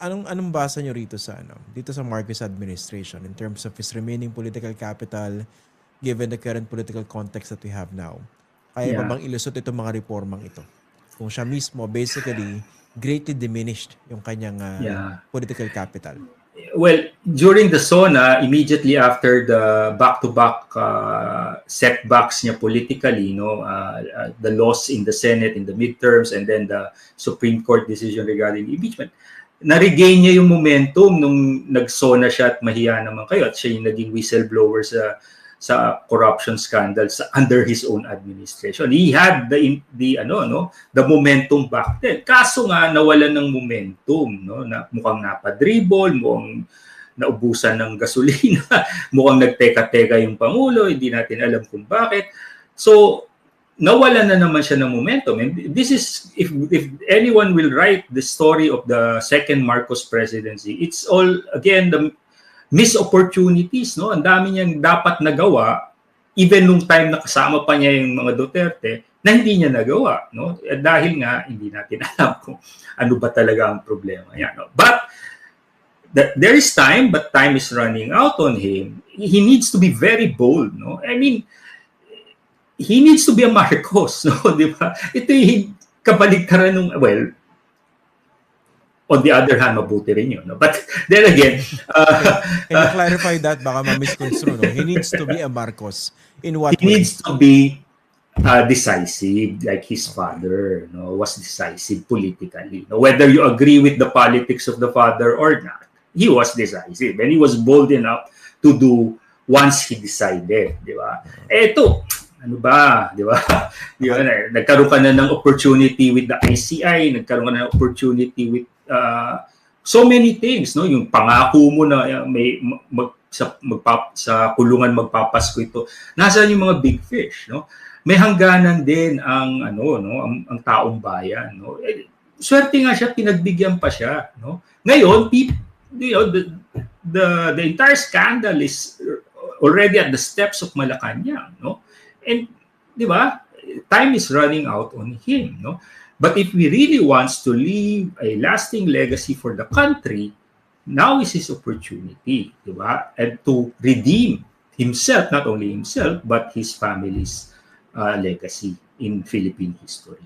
anong basa nyo rito sa dito sa Marcos administration in terms of his remaining political capital given the current political context that we have now? Kaya pa Yeah. bang ilusot itong mga reformang ito? Kung siya mismo basically greatly diminished yung kanyang Yeah. political capital. Well, during the SONA, immediately after the back-to-back setbacks niya politically, the loss in the Senate in the midterms and then the Supreme Court decision regarding impeachment, na-regain niya yung momentum nung nag-SONA siya at mahiya naman kayo at siya yung naging whistleblower sa corruption scandals under his own administration. He had the momentum back then. Kaso nga nawalan ng momentum, na mukhang napadribble, mukhang naubusan ng gasolina, mukhang nagteka-teka yung pangulo, hindi natin alam kung bakit. So nawalan na naman siya ng momentum. And this is, if anyone will write the story of the second Marcos presidency, it's all again the missed opportunities, Ang dami niyang dapat nagawa, even nung time na kasama pa niya yung mga Duterte, na hindi niya nagawa, At dahil nga, hindi natin alam kung ano ba talaga ang problema niya, But, there is time, but time is running out on him. He needs to be very bold, I mean, he needs to be a Marcos, Di ba? Ito yung kabaligtaran nung, well, on the other hand, mabuti rin yun. But then again... Can you clarify that? Baka ma-misconstrue. He needs to be a Marcos. In what way? He needs to be decisive, like his father was decisive politically. Whether you agree with the politics of the father or not, he was decisive. And he was bold enough to do once he decided. Di ba? Eto, ano ba, di ba? Nagkaroon ka na ng opportunity with the ICI, nagkaroon ka na ng opportunity with so many things, yung pangako mo na may sa kulungan magpapasko ito. Nasaan yung mga big fish, May hangganan din ang ang taong bayan, Swerte nga siya, pinagbigyan pa siya, Ngayon, the entire scandal is already at the steps of Malacanang, And, di ba, time is running out on him, But if we really wants to leave a lasting legacy for the country, now is his opportunity, di ba? And to redeem himself, not only himself, but his family's legacy in Philippine history.